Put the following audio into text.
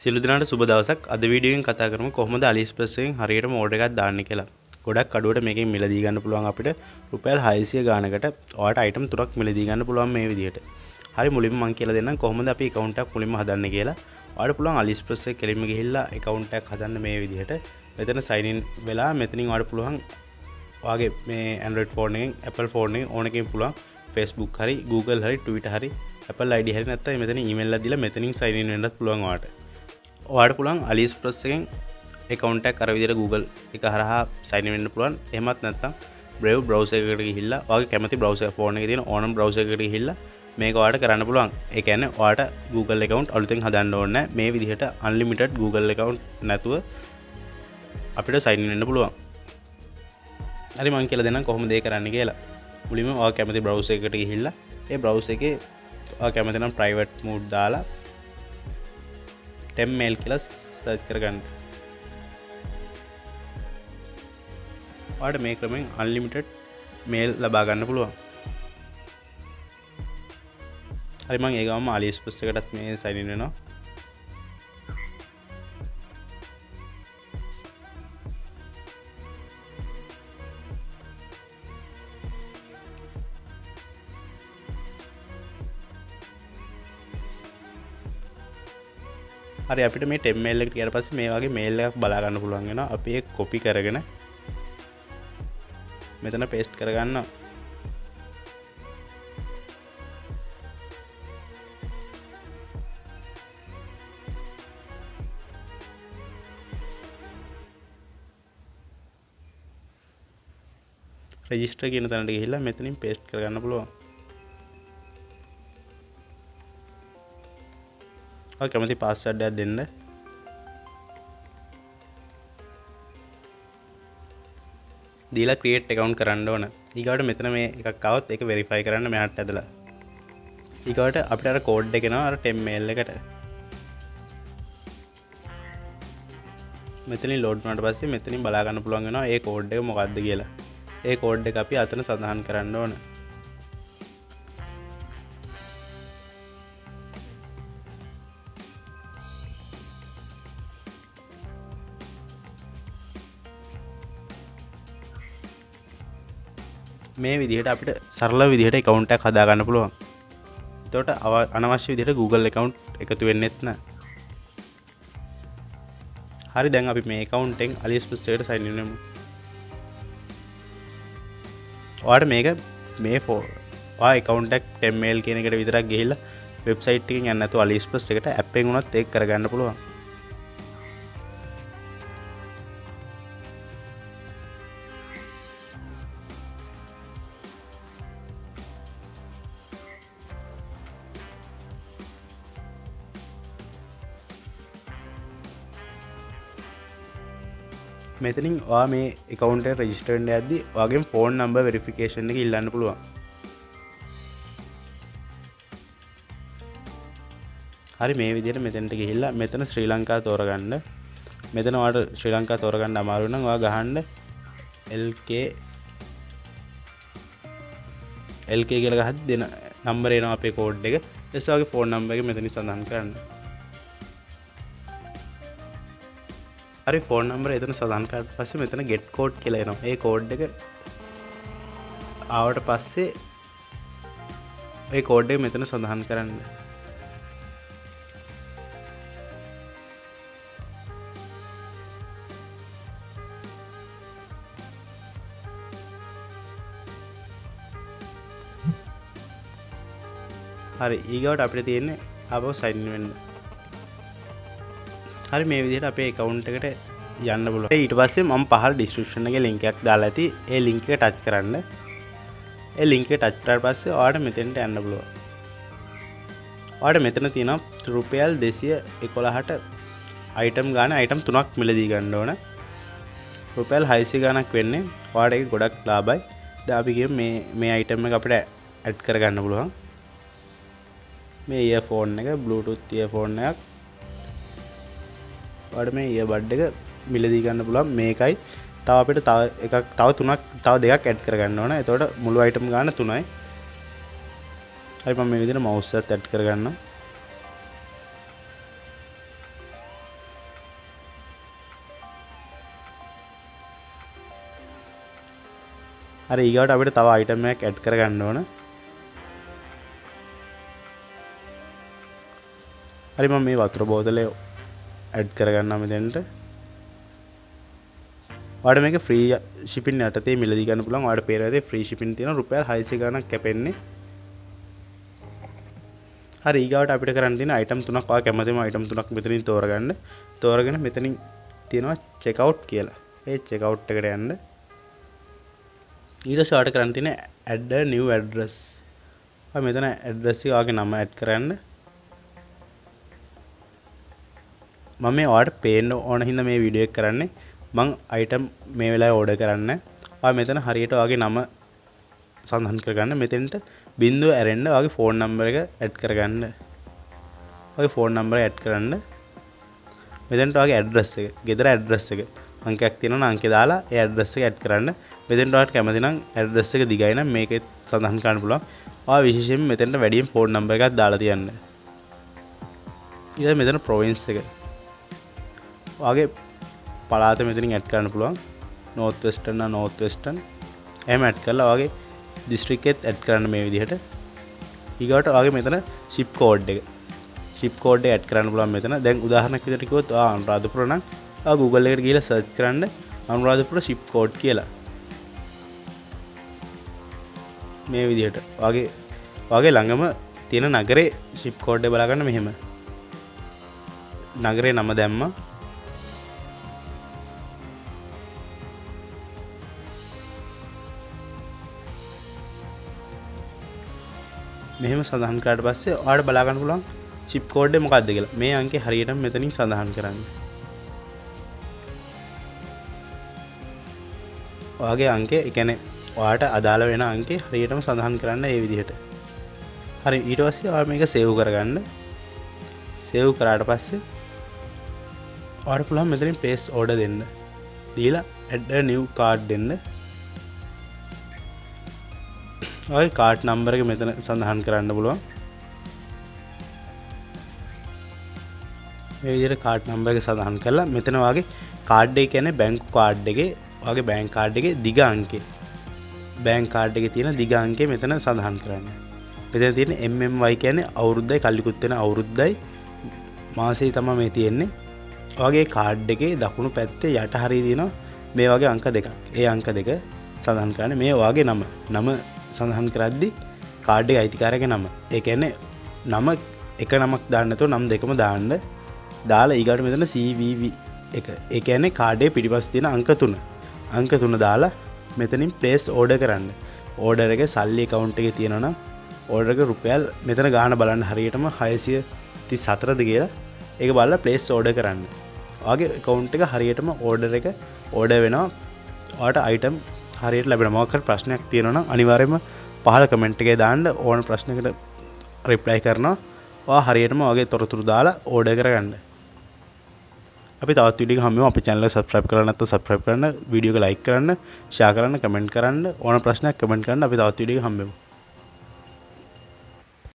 සියලු දෙනාට සුබ දවසක්. අද වීඩියෝ එකෙන් කතා කරමු කොහොමද Aliexpress එකෙන් හරියටම ඕඩර් එකක් දාන්න කියලා. ගොඩක් අඩුවට මේකෙන් මිලදී ගන්න පුළුවන් අපිට රුපියල් 600 ගානකට. ඔයාලට අයිටම් තුනක් මිලදී ගන්න පුළුවන් මේ විදිහට. හරි මුලින්ම මම කියලා දෙන්නම් කොහොමද අපි account එකක් මුලින්ම හදන්න කියලා. ඔයාලට පුළුවන් Aliexpress එකේ කෙලින්ම ගිහිල්ලා account එකක් හදන්න මේ විදිහට. මෙතන sign in වෙලා මෙතනින් ඔයාලට පුළුවන් ඔයාගේ මේ Android phone එකෙන් Apple phone එකෙන් ඕන එකකින් පුළුවන් Facebook හරි Google හරි Twitter හරි Apple ID හරි නැත්නම් මෙතන email එකක් දීලා මෙතනින් sign in වෙන්නත් පුළුවන් ඔයාලට. ඔයාලට පුළුවන් Aliexpress එකෙන් account එකක් අර විදිහට Google එක හරහා sign in වෙන්න පුළුවන්. එහෙමත් නැත්නම් Brave browser එකකට ගිහිල්ලා ඔයාගේ කැමති browser phone එකේ තියෙන ඕනම browser එකකට ගිහිල්ලා මේක ඔයාලට කරන්න පුළුවන්. ඒ කියන්නේ ඔයාලට Google account අලුතෙන් හදන්න ඕනේ නැහැ. මේ විදිහට unlimited Google account නැතුව අපිට sign in වෙන්න පුළුවන්. හරි මම කියලා දෙන්නම් කොහොමද ඒක කරන්න කියලා. මුලින්ම ඔයා කැමති browser එකකට ගිහිල්ලා ඒ browser එකේ ඔයා කැමති නම් private mode දාලා mail කියලා සර්ච් කරගන්න. ඔයාලට මේ ක්‍රමෙන් unlimited mail ලබා ගන්න පුළුවන්. හරි මම ඒ ගමම Aliexpress එකටත් මේ sign in වෙනවා. හරි අපිට මේ ටෙම් මේල් එකට ගියාට පස්සේ මේ වගේ මේල් එකක් බලා ගන්න පුළුවන් වෙනවා. අපි ඒක කොපි කරගෙන මෙතන පේස්ට් කරගන්නවා. රෙජිස්ටර් කියන තැනට ගිහිල්ලා මෙතනින් පේස්ට් කරගන්න පුළුවන්. ඔය කැමති පාස්වර්ඩ් එකක් දෙන්න. දීලා create account කරන්න ඕන. ඊගාවට මෙතන මේ එකක් આવොත් ඒක verify කරන්න මෙහාට ඇදලා. ඊගාවට අපිට අර code එක එනවා අර ටෙම් මේල් එකට. මෙතනින් load වුණාට පස්සේ මෙතනින් බලා ගන්න පුළුවන් වෙනවා ඒ code එක මොකක්ද කියලා. ඒ code එක අපි අතන සඳහන් කරන්න ඕන. මේ විදිහට අපිට සරල විදිහට account එකක් හදා ගන්න පුළුවන්. එතකොට අනවශ්‍ය විදිහට Google account එකතු වෙන්නෙත් නැහැ. හරි දැන් අපි මේ account එකෙන් Aliexpress එකට sign in වෙමු. ඔයාලට මේක මේ ඔයා account එක mail කියන එකට විතරක් ගිහිල්ලා website එකකින් යන්න නැතුව Aliexpress එකට app එකෙන් උනත් ඒක කරගන්න පුළුවන්. මෙතනින් ඔයා මේ account එක register වෙන්න යද්දි ඔයාගේ phone number verification එක ඉල්ලන්න පුළුවන්. හරි මේ විදිහට මෙතනට ගිහිල්ලා මෙතන ශ්‍රී ලංකා තෝරගන්න. මෙතන ඔයාලට ශ්‍රී ලංකා තෝරගන්න අමාරු නම් ඔයා ගහන්න LK කියලා ගහද්දි දෙන නම්බර එනවා අපේ කෝඩ් එක. ඊට ඔයාගේ phone number එක මෙතනින් සඳහන් කරන්න. හරි ෆෝන් නම්බර එතන සඳහන් කරලා පස්සේ මෙතන get code කියලා එනවා. ඒ කෝඩ් එක ආවට පස්සේ ඒ කෝඩ් එක මෙතන සඳහන් කරන්න. හරි ඊගවට අපිට තියෙන්නේ ආපහු sign in වෙන්න. හරි මේ විදිහට අපේ account එකට යන්න පුළුවන්. ඊට පස්සේ මම පහළ description එකේ link එකක් දාලා ඇති. ඒ link එක touch කරන්න. ඒ link එක touch කරාට පස්සේ ඔයාලට මෙතෙන්ට යන්න පුළුවන්. ඔයාලට මෙතන තියෙනවා රුපියල් 211ට item ගන්න item 3ක් මිලදී ගන්න ඕන. රුපියල් 600 ගණක් වෙන්නේ. ඔයාලට ඒක ගොඩක් ලාභයි. දැන් අපි කියමු මේ item එක අපිට add කරගන්න පුළුවන්. මේ earphone එක bluetooth earphone එකක් ඔයාලට මේ earbud එක මිලදී ගන්න පුළුවන්. මේකයි තව අපිට තව දෙකක් ඇඩ් කරගන්න ඕන. එතකොට මුළු item ගන්න 3යි. හරි මම මේ විදිහට mouse එකත් ඇඩ් කරගන්නවා. හරි ඊගාවට අපිට තව අයිටම් එකක් ඇඩ් කරගන්න ඕන. හරි මම මේ වතුර බෝතලේ ඇඩ් කරගන්නවා මෙතෙන්ට. ඔයාලට මේක ෆ්‍රී shipping යටතේ මිලදී ගන්න පුළුවන්. ඔයාලට පේරවලදී ෆ්‍රී shipping තියෙනවා රුපියල් 600 ගණක් කැපෙන්නේ. හරි ඊගාවට අපිට කරන්න තියෙන අයිටම් තුනක් ඔයා කැමතිම අයිටම් තුනක් මෙතනින් තෝරගන්න. තෝරගෙන මෙතනින් තියෙනවා check out කියලා. ඒ check out එකට යන්න. ඊට පස්සේ ඔයාලට කරන්න තියෙන add a new address. ඔයා මෙතන address එක ඔයාගේ නම ඇඩ් කරන්න. මම මේ ඔයාලට පේන්න ඕන හින්දා මේ වීඩියෝ එක කරන්නේ. මං අයිටම් මේ වෙලාවේ ඕඩර් කරන්න. ඔයා මෙතන හරියට ඔයාගේ නම සඳහන් කරගන්න. මෙතෙන්ට බිංදුව ඇරෙන්න ඔයාගේ ෆෝන් නම්බර් එක ඇඩ් කරගන්න. ඔයාගේ ෆෝන් නම්බර් එක ඇඩ් කරන්න. මෙතෙන්ට ඔයාගේ ඇඩ්‍රස් එක, ගෙදර ඇඩ්‍රස් එක අංකයක් තියෙනවා නම් අංකේ දාලා ඒ ඇඩ්‍රස් එක ඇඩ් කරන්න. මෙතෙන්ට ඔයාලට කැමති නම් ඇඩ්‍රස් එක දිගයි නම් මේකෙත් සඳහන් කරන්න පුළුවන්. ඔයා විශේෂයෙන්ම මෙතෙන්ට වැඩියෙන් ෆෝන් නම්බර් එකක් දාලා තියන්න. ඊළඟ මෙතන ප්‍රොවින්ස් එක. ඔයාගේ පළාත මෙතනින් ඇඩ් කරන්න පුළුවන්. නෝර්ත් වෙස්ටර්න් නම් නෝර්ත් වෙස්ටර්න් එහෙම ඇඩ් කරලා ඔයාගේ දිස්ත්‍රික්කෙත් ඇඩ් කරන්න මේ විදිහට. ඊගාට ඔයාගේ මෙතන ship code එක. ship code එක ඇඩ් කරන්න පුළුවන් මෙතන. දැන් උදාහරණයක් විදිහට කිව්වොත් ඔයා අනුරාධපුර නම් ඔයා Google එකට ගිහලා search කරන්න අනුරාධපුර ship code කියලා. මේ විදිහට ඔයාගේ ළඟම තියෙන නගරේ ship code එක බලා ගන්න මෙහෙම. නගරේ නම දැම්මා. මෙහෙම සඳහන් කරාට පස්සේ ඔයාලට බලා ගන්න පුළුවන් chip code එක මොකක්ද කියලා. මේ අංකේ හරියටම මෙතනින් සඳහන් කරන්න. ඔයාගේ අංකේ, ඒ කියන්නේ ඔයාලට අදාළ වෙන අංකේ හරියටම සඳහන් කරන්න මේ විදිහට. හරි ඊට පස්සේ ඔයා මේක සේව් කරගන්න. සේව් කරාට පස්සේ ඔයාලට පුළුවන් මෙතනින් place order දෙන්න. දීලා add a new card දෙන්න. ඔය කාඩ් නම්බර් එක මෙතන සඳහන් කරන්න පුළුවන්. මේ විදිහට කාඩ් නම්බර් එක සඳහන් කරලා මෙතන ඔයාගේ කාඩ් එක කියන්නේ බැංකු කාඩ් එකේ ඔයාගේ බැංක් කාඩ් එකේ දිග අංකය. බැංක් කාඩ් එකේ තියෙන දිග අංකය මෙතන සඳහන් කරන්න. මෙතන තියෙන MMY කියන්නේ අවුරුද්දයි කල්ලිකුත් වෙන අවුරුද්දයි මාසෙයි තමයි මේ තියෙන්නේ. ඔයාගේ කාඩ් එකේ දකුණු පැත්තේ යට හරිය තියෙනවා මේ වගේ අංක දෙකක්. ඒ අංක දෙක සඳහන් කරන්නේ මේ ඔයාගේ නම සඳහන් කරද්දි කාඩ් එකේ අයිතිකාරයාගේ නම. ඒ කියන්නේ නම එක නමක් දාන්න නැතුව නම් දෙකම දාන්න. දාලා ඊගාට මෙතන CVV එක. ඒ කියන්නේ කාඩ් එකේ පිටිපස්සේ තියෙන අංක 3. අංක 3 දාලා මෙතනින් place order කරන්න. order එකේ සල්ලි account එකේ තියෙනවා නම් order එක රුපියල් මෙතන ගාන බලන්න හරියටම 634ද කියලා. ඒක බලලා place order කරන්න. ඔයාගේ account එක හරියටම order වෙනවා. ඔයාලට item හරියට ලැබෙනවා. මොකක් හරි ප්‍රශ්නයක් තියෙනවා නම් අනිවාර්යයෙන්ම පහළ කමෙන්ට් එකේ දාන්න. ඕන ප්‍රශ්නයකට රිප්ලයි කරනවා. ඔයා හරියටම ඔයාගේ තොරතුරු දාලා ඕඩර් කරගන්න. අපි තවත් වීඩියෝ එකක් හම්බෙමු. අපේ channel එක subscribe කරලා නැත්නම් subscribe කරන්න, වීඩියෝ එක like කරන්න, share කරන්න, comment කරන්න, ඕන ප්‍රශ්නයක් comment කරන්න. අපි තවත් වීඩියෝ එකක් හම්බෙමු.